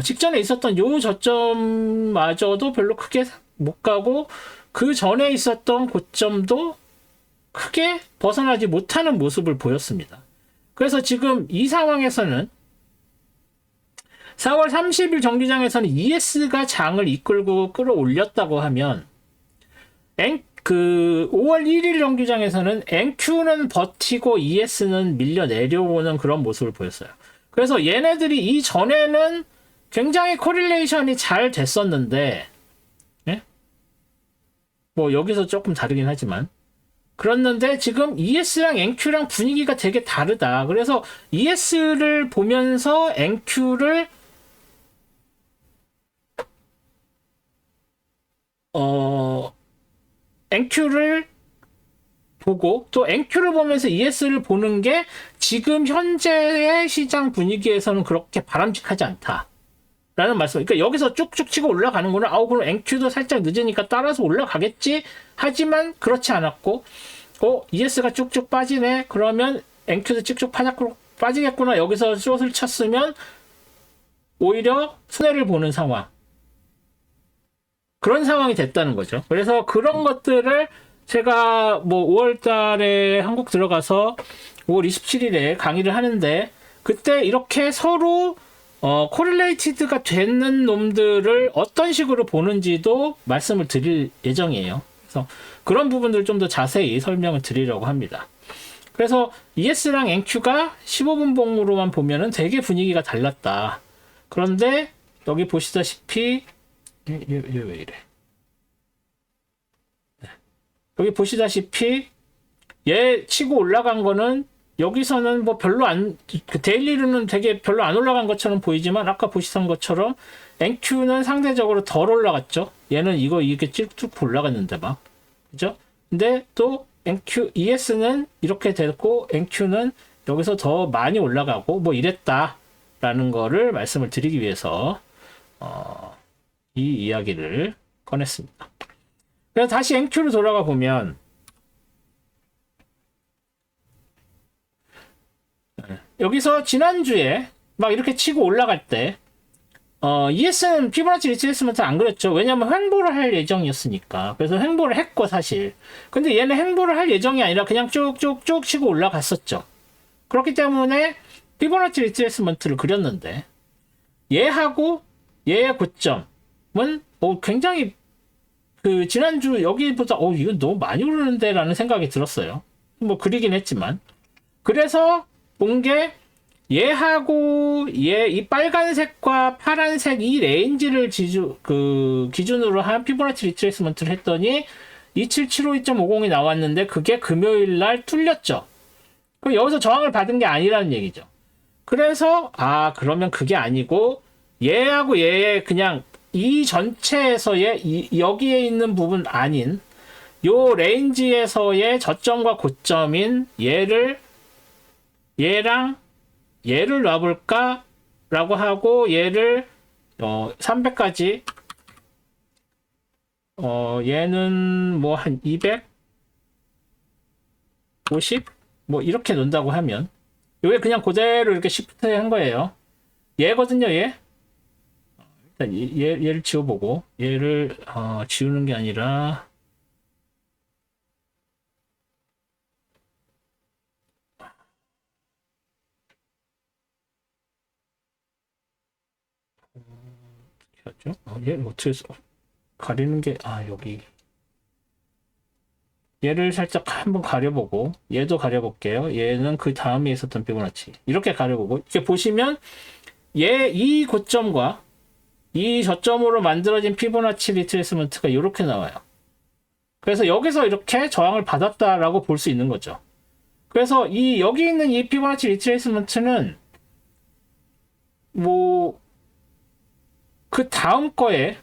직전에 있었던 요 저점마저도 별로 크게 못 가고, 그 전에 있었던 고점도 크게 벗어나지 못하는 모습을 보였습니다. 그래서 지금 이 상황에서는 4월 30일 정규장에서는 ES가 장을 이끌고 끌어올렸다고 하면, 5월 1일 정규장에서는 NQ는 버티고 ES는 밀려 내려오는 그런 모습을 보였어요. 그래서 얘네들이 이전에는 굉장히 코릴레이션이 잘 됐었는데, 예? 여기서 조금 다르긴 하지만, 그랬는데 지금 ES랑 NQ랑 분위기가 되게 다르다. 그래서 ES를 보면서 NQ를 NQ를 보고 또 NQ를 보면서 ES를 보는 게 지금 현재의 시장 분위기에서는 그렇게 바람직하지 않다. 라는 말씀. 그러니까 여기서 쭉쭉 치고 올라가는 거는 그럼 NQ도 살짝 늦으니까 따라서 올라가겠지. 하지만 그렇지 않았고, ES가 쭉쭉 빠지네. 그러면 NQ도 쭉쭉 빠지겠구나. 여기서 숏을 쳤으면 오히려 손해를 보는 상황. 그런 상황이 됐다는 거죠. 그래서 그런 것들을 제가 뭐 5월 달에 한국 들어가서 5월 27일에 강의를 하는데 그때 이렇게 서로 코릴레이티드가 되는 놈들을 어떤 식으로 보는지도 말씀을 드릴 예정이에요. 그래서 그런 부분들을 좀 더 자세히 설명을 드리려고 합니다. 그래서 ES랑 NQ가 15분 봉으로만 보면은 되게 분위기가 달랐다. 그런데 여기 보시다시피 얘 왜 이래? 여기 보시다시피 얘 치고 올라간 거는 여기서는 뭐 별로 데일리로는 되게 별로 안 올라간 것처럼 보이지만 아까 보시던 것처럼 NQ는 상대적으로 덜 올라갔죠. 얘는 이렇게 쭉쭉 올라갔는데 막. 그죠? 근데 또 ES는 이렇게 됐고 NQ는 여기서 더 많이 올라가고 뭐 이랬다라는 거를 말씀을 드리기 위해서 이 이야기를 꺼냈습니다. 그래서 다시 NQ로 돌아가 보면 여기서 지난주에 막 이렇게 치고 올라갈 때 ES는 피보나치 리트레이스먼트 안 그랬죠. 왜냐면 횡보를 할 예정이었으니까. 그래서 횡보를 했고 사실. 근데 얘는 횡보를 할 예정이 아니라 그냥 쭉쭉쭉 치고 올라갔었죠. 그렇기 때문에 피보나치 리트레이스먼트를 그렸는데 얘하고 얘의 고점은 굉장히 그 지난주 여기보다 이건 너무 많이 오르는데 라는 생각이 들었어요. 뭐 그리긴 했지만. 그래서 본 게 얘하고 이 빨간색과 파란색 이 레인지를 기준으로 한 피보나치 리트레이스먼트를 했더니 27752.50이 나왔는데 그게 금요일 날 뚫렸죠. 그럼 여기서 저항을 받은 게 아니라는 얘기죠. 그래서 그러면 그게 아니고 얘하고 얘의 그냥 이 전체에서의 여기에 있는 부분 아닌 요 레인지에서의 저점과 고점인 얘랑 얘를 놔볼까? 라고 하고 얘를 300까지 얘는 뭐 한 250? 뭐 이렇게 놓는다고 하면 요게 그냥 그대로 이렇게 시프트 한 거예요. 얘거든요, 얘. 일단 얘를 지워보고 얘를 지우는 게 아니라 어떻게 하죠? 얘를 어떻게 가리는 게 여기 얘를 살짝 한번 가려보고 얘도 가려볼게요. 얘는 그 다음에 있었던 피보나치 이렇게 가려보고 이렇게 보시면 이 고점과 이 저점으로 만들어진 피보나치 리트레이스먼트가 이렇게 나와요. 그래서 여기서 이렇게 저항을 받았다라고 볼 수 있는 거죠. 그래서 여기 있는 이 피보나치 리트레이스먼트는 뭐 그 다음 거에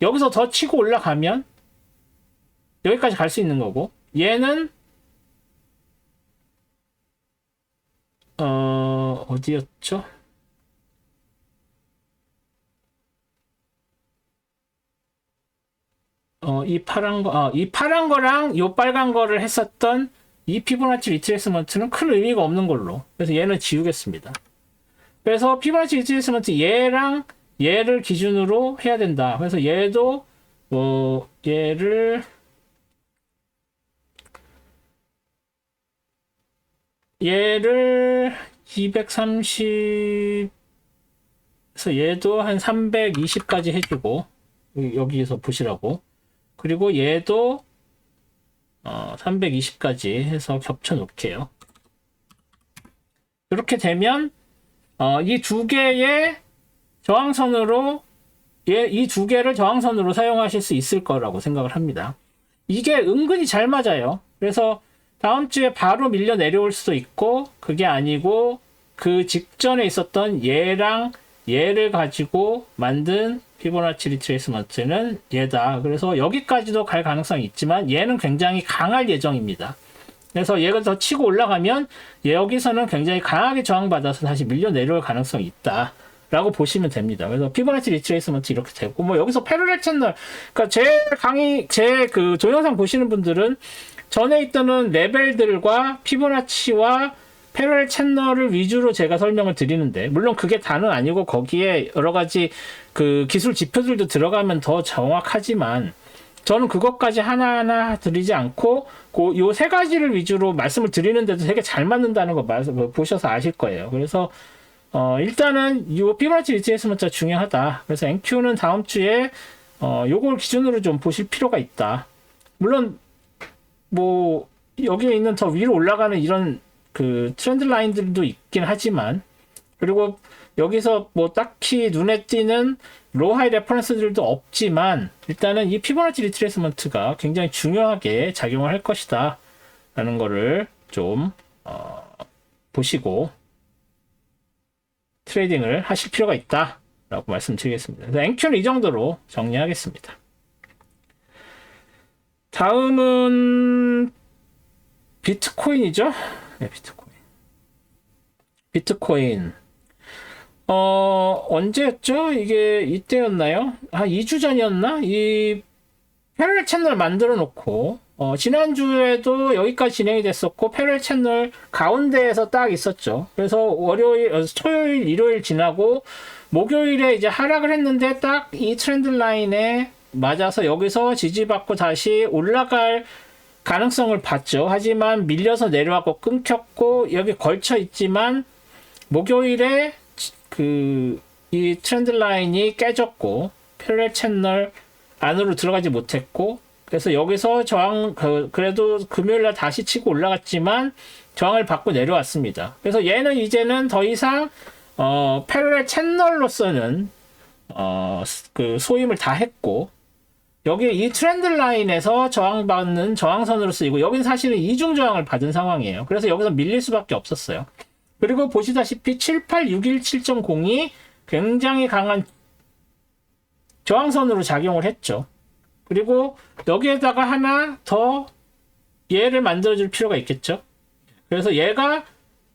여기서 더 치고 올라가면 여기까지 갈 수 있는 거고 얘는 어디였죠? 이 파란 거랑 이 빨간 거를 했었던 이 피보나치 리트레이스먼트는 큰 의미가 없는 걸로. 그래서 얘는 지우겠습니다. 그래서 피보나치 리트레이스먼트 얘랑 얘를 기준으로 해야 된다. 그래서 얘도 얘를 230에서 얘도 한 320까지 해주고 여기에서 보시라고. 그리고 얘도 320까지 해서 겹쳐 놓을게요. 이렇게 되면 이 두 개의 저항선으로 이 두 개를 저항선으로 사용하실 수 있을 거라고 생각을 합니다. 이게 은근히 잘 맞아요. 그래서 다음 주에 바로 밀려 내려올 수도 있고 그게 아니고 그 직전에 있었던 얘랑 얘를 가지고 만든 피보나치 리트레이스먼트는 얘다. 그래서 여기까지도 갈 가능성이 있지만 얘는 굉장히 강할 예정입니다. 그래서 얘가 더 치고 올라가면 여기서는 굉장히 강하게 저항받아서 다시 밀려 내려올 가능성이 있다 라고 보시면 됩니다. 그래서 피보나치 리트레이스먼트 이렇게 되고, 뭐 여기서 패러렐 채널, 그러니까 제 그 동영상 보시는 분들은 전에 있던 레벨들과 피보나치와 패러렐 채널을 위주로 제가 설명을 드리는데, 물론 그게 다는 아니고 거기에 여러 가지 그 기술 지표들도 들어가면 더 정확하지만, 저는 그것까지 하나하나 드리지 않고 요 세 가지를 위주로 말씀을 드리는데도 되게 잘 맞는다는 거 보셔서 아실 거예요. 그래서 일단은 이 피보나치 리트레이스먼트가 중요하다. 그래서 NQ는 다음 주에 요걸 기준으로 좀 보실 필요가 있다. 물론 뭐 여기에 있는 더 위로 올라가는 이런 그 트렌드 라인들도 있긴 하지만, 그리고 여기서 뭐 딱히 눈에 띄는 로하이 레퍼런스들도 없지만, 일단은 이 피보나치 리트레이스먼트가 굉장히 중요하게 작용을 할 것이다 라는 거를 좀 보시고 트레이딩을 하실 필요가 있다 라고 말씀드리겠습니다. 그래서 NQ는 이 정도로 정리하겠습니다. 다음은 비트코인이죠. 네, 비트코인. 언제였죠? 이게 이때였나요? 한 2주 전이었나? 이 패러렐 채널 만들어 놓고, 지난주에도 여기까지 진행이 됐었고, 패러렐 채널 가운데에서 딱 있었죠. 그래서 토요일, 일요일 지나고, 목요일에 이제 하락을 했는데 딱 이 트렌드 라인에 맞아서 여기서 지지받고 다시 올라갈 가능성을 봤죠. 하지만 밀려서 내려왔고 끊겼고, 여기 걸쳐 있지만, 목요일에 이 트렌드 라인이 깨졌고 패러렐 채널 안으로 들어가지 못했고, 그래서 여기서 그래도 금요일날 다시 치고 올라갔지만 저항을 받고 내려왔습니다. 그래서 얘는 이제는 더 이상 패러렐 채널로서는 그 소임을 다 했고, 여기 이 트렌드 라인에서 저항받는 저항선으로 쓰이고, 여기는 사실은 이중 저항을 받은 상황이에요. 그래서 여기서 밀릴 수밖에 없었어요. 그리고 보시다시피 78617.02 굉장히 강한 저항선으로 작용을 했죠. 그리고 여기에다가 하나 더 얘를 만들어줄 필요가 있겠죠. 그래서 얘가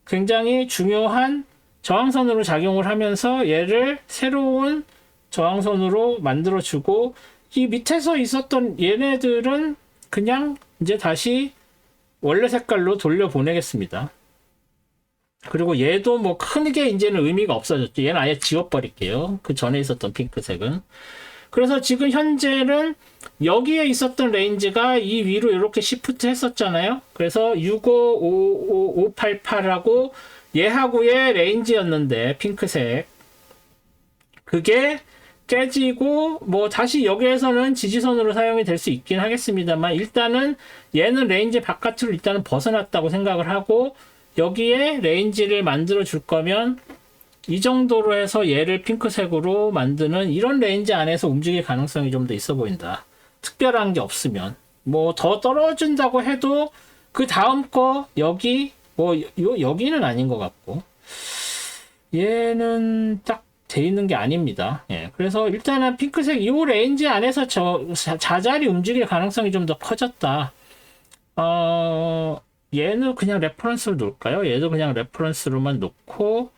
굉장히 중요한 저항선으로 작용을 하면서 얘를 새로운 저항선으로 만들어주고, 이 밑에서 있었던 얘네들은 그냥 이제 다시 원래 색깔로 돌려보내겠습니다. 그리고 얘도 뭐 크게 이제는 의미가 없어졌죠. 얘는 아예 지워버릴게요. 그 전에 있었던 핑크색은. 그래서 지금 현재는 여기에 있었던 레인지가 이 위로 이렇게 시프트 했었잖아요. 그래서 655588하고 얘하고의 레인지였는데, 핑크색. 그게 깨지고 뭐 다시 여기에서는 지지선으로 사용이 될 수 있긴 하겠습니다만, 일단은 얘는 레인지 바깥으로 일단은 벗어났다고 생각을 하고, 여기에 레인지를 만들어 줄 거면 이 정도로 해서 얘를 핑크색으로 만드는 이런 레인지 안에서 움직일 가능성이 좀 더 있어 보인다. 특별한 게 없으면. 뭐 더 떨어진다고 해도 그 다음 거 여기 뭐 여기는 아닌 것 같고, 얘는 딱 돼 있는 게 아닙니다. 예, 그래서 일단은 핑크색 이 레인지 안에서 자잘이 움직일 가능성이 좀 더 커졌다. 얘는 그냥 레퍼런스로 놓을까요? 얘도 그냥 레퍼런스로만 놓고,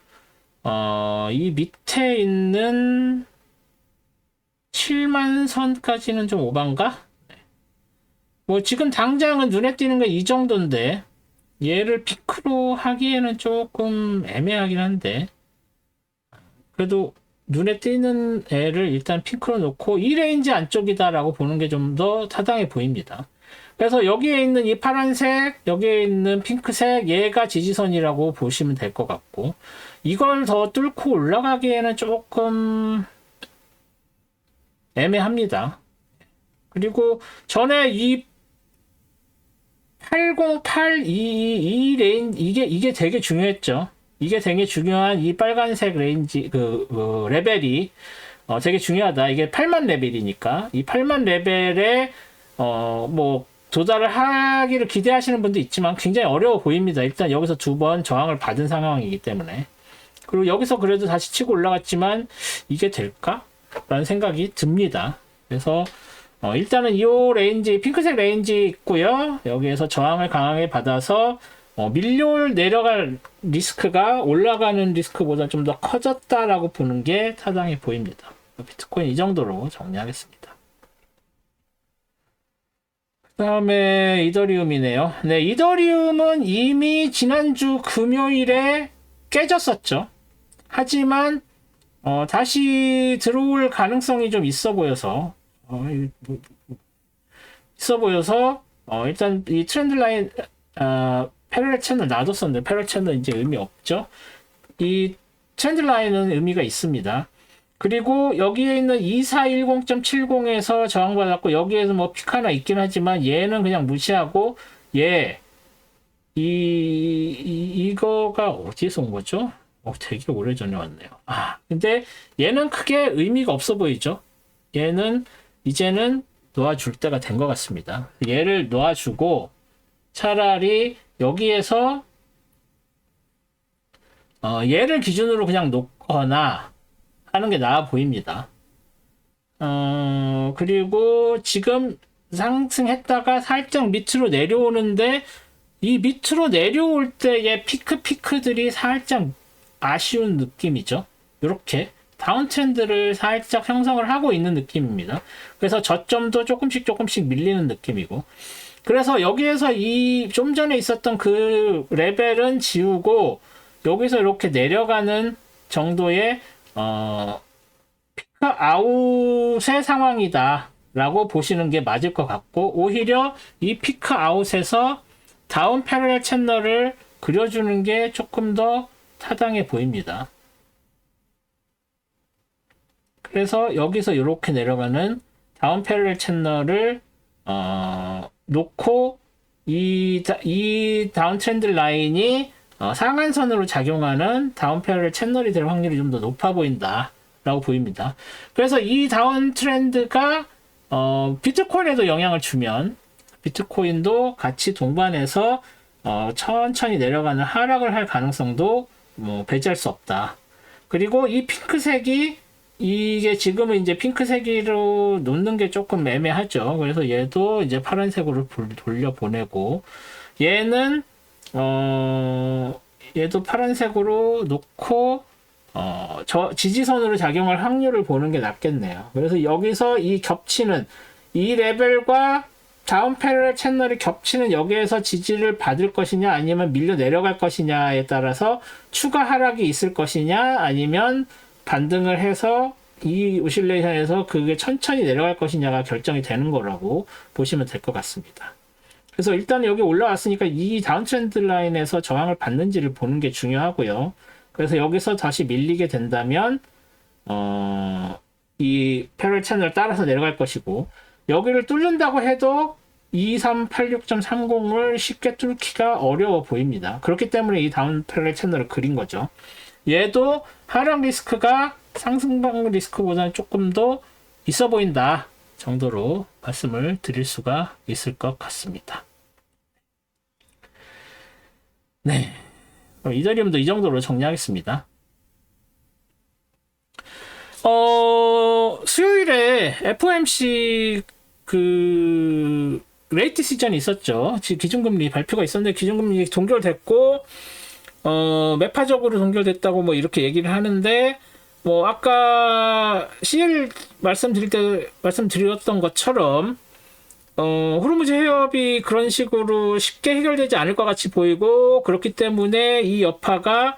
이 밑에 있는 7만 선까지는 좀 오반가? 뭐 지금 당장은 눈에 띄는 건 이 정도인데, 얘를 피크로 하기에는 조금 애매하긴 한데, 그래도 눈에 띄는 애를 일단 핑크로 놓고 이 레인지 안쪽이다라고 보는 게 좀 더 타당해 보입니다. 그래서 여기에 있는 이 파란색, 여기에 있는 핑크색, 얘가 지지선이라고 보시면 될 것 같고, 이걸 더 뚫고 올라가기에는 조금 애매합니다. 그리고 전에 이 80822 레인지, 이게 되게 중요했죠. 이게 되게 중요한 이 빨간색 레인지, 레벨이, 되게 중요하다. 이게 8만 레벨이니까, 이 8만 레벨에, 뭐, 도달을 하기를 기대하시는 분도 있지만 굉장히 어려워 보입니다. 일단 여기서 두 번 저항을 받은 상황이기 때문에. 그리고 여기서 그래도 다시 치고 올라갔지만 이게 될까? 라는 생각이 듭니다. 그래서 일단은 이 레인지, 핑크색 레인지 있고요. 여기에서 저항을 강하게 받아서 밀려 내려갈 리스크가 올라가는 리스크보다 좀 더 커졌다라고 보는 게 타당해 보입니다. 비트코인 이 정도로 정리하겠습니다. 그 다음에 이더리움이네요. 네, 이더리움은 이미 지난주 금요일에 깨졌었죠. 하지만 다시 들어올 가능성이 좀 있어 보여서 일단 이 트렌드 라인 패러렐 채널 놔뒀었는데 패러렐 채널 이제 의미 없죠. 이 트렌드 라인은 의미가 있습니다. 그리고 여기에 있는 2410.70에서 저항받았고 여기에서 뭐 픽 하나 있긴 하지만 얘는 그냥 무시하고 이거가 어디에서 온 거죠? 되게 오래전에 왔네요. 근데 얘는 크게 의미가 없어 보이죠? 얘는 이제는 놓아줄 때가 된 것 같습니다. 얘를 놓아주고 차라리 여기에서 얘를 기준으로 그냥 놓거나 하는 게 나아 보입니다. 그리고 지금 상승했다가 살짝 밑으로 내려오는데 이 밑으로 내려올 때의 피크들이 살짝 아쉬운 느낌이죠. 이렇게 다운 트렌드를 살짝 형성을 하고 있는 느낌입니다. 그래서 저점도 조금씩 밀리는 느낌이고, 그래서 여기에서 이 좀 전에 있었던 그 레벨은 지우고 여기서 이렇게 내려가는 정도의 피크 아웃의 상황이다 라고 보시는 게 맞을 것 같고, 오히려 이 피크 아웃에서 다운 패러렐 채널을 그려주는 게 조금 더 타당해 보입니다. 그래서 여기서 이렇게 내려가는 다운 패러렐 채널을 놓고 이 다운 트렌드 라인이 상한선으로 작용하는 다운 패러렐 채널이 될 확률이 좀 더 높아 보인다 라고 보입니다. 그래서 이 다운 트렌드가 비트코인에도 영향을 주면 비트코인도 같이 동반해서 천천히 내려가는 하락을 할 가능성도 배제할 수 없다. 그리고 이 핑크색이 이게 지금은 이제 핑크색으로 놓는 게 조금 애매하죠. 그래서 얘도 이제 파란색으로 돌려보내고, 얘는 얘도 파란색으로 놓고 저 지지선으로 작용할 확률을 보는 게 낫겠네요. 그래서 여기서 이 겹치는 이 레벨과 다운 패러렐 채널이 겹치는 여기에서 지지를 받을 것이냐 아니면 밀려 내려갈 것이냐에 따라서 추가 하락이 있을 것이냐 아니면 반등을 해서 이 오실레이션에서 그게 천천히 내려갈 것이냐가 결정이 되는 거라고 보시면 될 것 같습니다. 그래서 일단 여기 올라왔으니까 이 다운 트렌드 라인에서 저항을 받는지를 보는 게 중요하고요. 그래서 여기서 다시 밀리게 된다면 이 패러렐 채널을 따라서 내려갈 것이고, 여기를 뚫는다고 해도 2386.30을 쉽게 뚫기가 어려워 보입니다. 그렇기 때문에 이 다운 패러렐 채널을 그린 거죠. 얘도 하락 리스크가 상승방 리스크보다는 조금 더 있어 보인다 정도로 말씀을 드릴 수가 있을 것 같습니다. 네, 이더리움도 이 정도로 정리하겠습니다. 수요일에 FOMC 그 레이트 시즌이 있었죠. 기준금리 발표가 있었는데 기준금리 동결됐고 매파적으로 동결됐다고 뭐 이렇게 얘기를 하는데, 뭐 아까 CL 말씀드렸던 것처럼 호르무즈 해협이 그런 식으로 쉽게 해결되지 않을 것 같이 보이고, 그렇기 때문에 이 여파가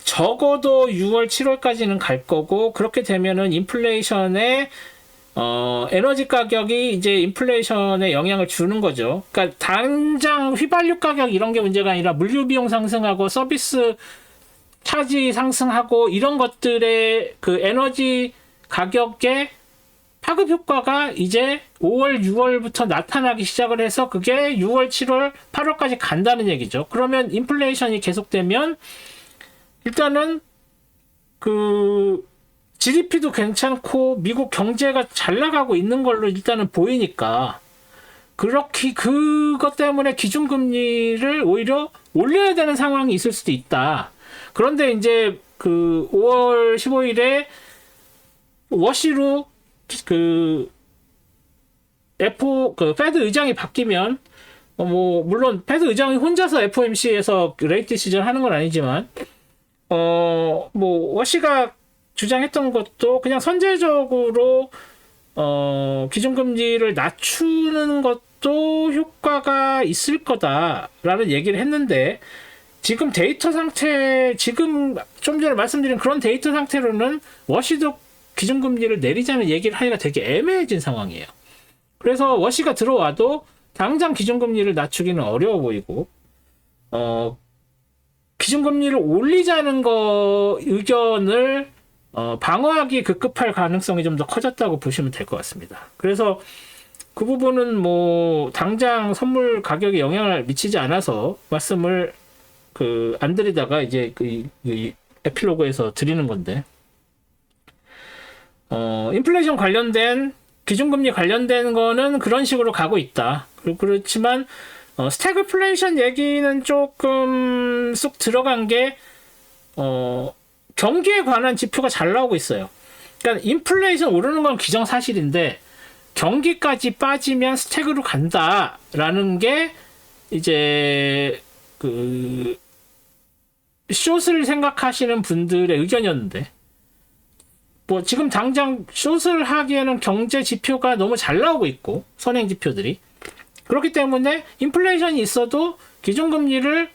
적어도 6월, 7월까지는 갈 거고, 그렇게 되면은 인플레이션에 에너지 가격이 이제 인플레이션에 영향을 주는 거죠. 그러니까 당장 휘발유 가격 이런 게 문제가 아니라 물류 비용 상승하고 서비스 차지 상승하고 이런 것들의 그 에너지 가격의 파급 효과가 이제 5월, 6월부터 나타나기 시작을 해서 그게 6월, 7월, 8월까지 간다는 얘기죠. 그러면 인플레이션이 계속되면 일단은 그 GDP도 괜찮고 미국 경제가 잘 나가고 있는 걸로 일단은 보이니까, 그렇게 그것 때문에 기준금리를 오히려 올려야 되는 상황이 있을 수도 있다. 그런데 이제 그 5월 15일에 워시로 그 페드 의장이 바뀌면 뭐 물론 페드 의장이 혼자서 FOMC에서 레이트 시전 하는 건 아니지만 뭐 워시가 주장했던 것도 그냥 선제적으로 기준금리를 낮추는 것도 효과가 있을 거다라는 얘기를 했는데 지금 데이터 상태 지금 좀 전에 말씀드린 그런 데이터 상태로는 워시도 기준금리를 내리자는 얘기를 하기가 되게 애매해진 상황이에요. 그래서 워시가 들어와도 당장 기준금리를 낮추기는 어려워 보이고 기준금리를 올리자는 의견을 방어하기 급급할 가능성이 좀 더 커졌다고 보시면 될 것 같습니다. 그래서 그 부분은 뭐 당장 선물 가격에 영향을 미치지 않아서 말씀을 안 드리다가 이제 그 에필로그에서 드리는 건데 인플레이션 관련된 기준금리 관련된 거는 그런 식으로 가고 있다. 그렇지만 스태그플레이션 얘기는 조금 쑥 들어간 게 경기에 관한 지표가 잘 나오고 있어요. 그러니까 인플레이션 오르는 건 기정사실인데 경기까지 빠지면 스태그로 간다라는 게 이제 그 숏을 생각하시는 분들의 의견이었는데 뭐 지금 당장 숏을 하기에는 경제 지표가 너무 잘 나오고 있고 선행 지표들이 그렇기 때문에 인플레이션이 있어도 기준금리를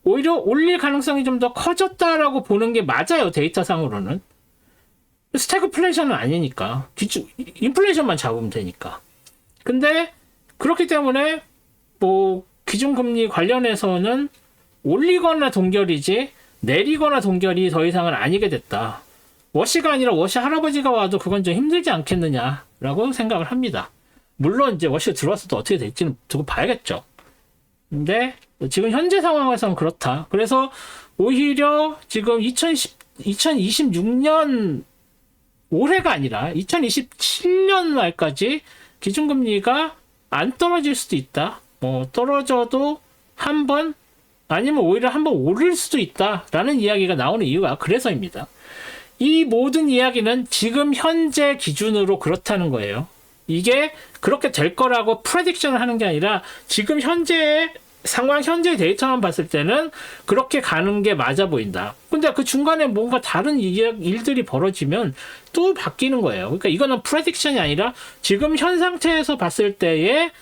오히려 올릴 가능성이 좀 더 커졌다라고 보는 게 맞아요. 데이터상으로는. 스태그플레이션은 아니니까. 인플레이션만 잡으면 되니까. 근데 그렇기 때문에 뭐 기준금리 관련해서는 올리거나 동결이지 내리거나 동결이 더 이상은 아니게 됐다. 워시가 아니라 워시 할아버지가 와도 그건 좀 힘들지 않겠느냐라고 생각을 합니다. 물론 이제 워시가 들어왔어도 어떻게 될지는 두고 봐야겠죠. 근데 지금 현재 상황에서는 그렇다. 그래서 오히려 지금 2026년 올해가 아니라 2027년 말까지 기준금리가 안 떨어질 수도 있다. 뭐 떨어져도 한 번 아니면 오히려 한번 오를 수도 있다라는 이야기가 나오는 이유가 그래서입니다. 이 모든 이야기는 지금 현재 기준으로 그렇다는 거예요. 이게 그렇게 될 거라고 프레딕션을 하는 게 아니라 지금 현재 상황 현재 데이터만 봤을 때는 그렇게 가는 게 맞아 보인다. 근데 그 중간에 뭔가 다른 일들이 벌어지면 또 바뀌는 거예요. 그러니까 이거는 프레딕션이 아니라 지금 현 상태에서 봤을 때의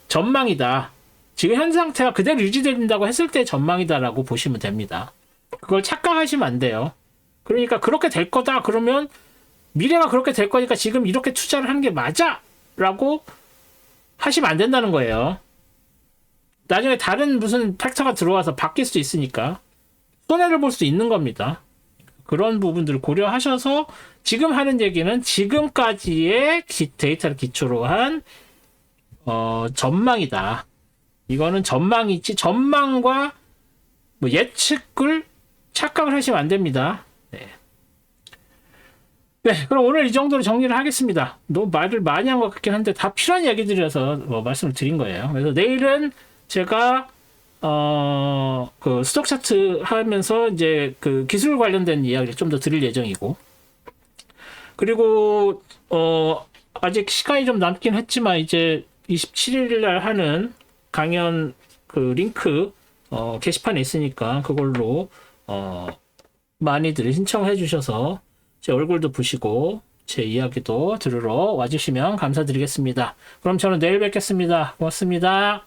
전망이다. 지금 현 상태가 그대로 유지된다고 했을 때의 전망이다라고 보시면 됩니다. 그걸 착각하시면 안 돼요. 그러니까 그렇게 될 거다 그러면 미래가 그렇게 될 거니까 지금 이렇게 투자를 하는 게 맞아 라고 하시면 안 된다는 거예요. 나중에 다른 무슨 팩터가 들어와서 바뀔 수도 있으니까 손해를 볼 수도 있는 겁니다. 그런 부분들을 고려하셔서 지금 하는 얘기는 지금까지의 데이터를 기초로 한 전망이다. 이거는 전망이지 전망과 뭐 예측을 착각을 하시면 안 됩니다. 네, 그럼 오늘 이 정도로 정리를 하겠습니다. 너무 말을 많이 한 것 같긴 한데 다 필요한 얘기들이라서 말씀을 드린 거예요. 그래서 내일은 제가 그 스톡 차트 하면서 이제 그 기술 관련된 이야기를 좀 더 드릴 예정이고 그리고 아직 시간이 좀 남긴 했지만 이제 27일 날 하는 강연 그 링크 게시판에 있으니까 그걸로 많이들 신청해 주셔서 제 얼굴도 보시고 제 이야기도 들으러 와주시면 감사드리겠습니다. 그럼 저는 내일 뵙겠습니다. 고맙습니다.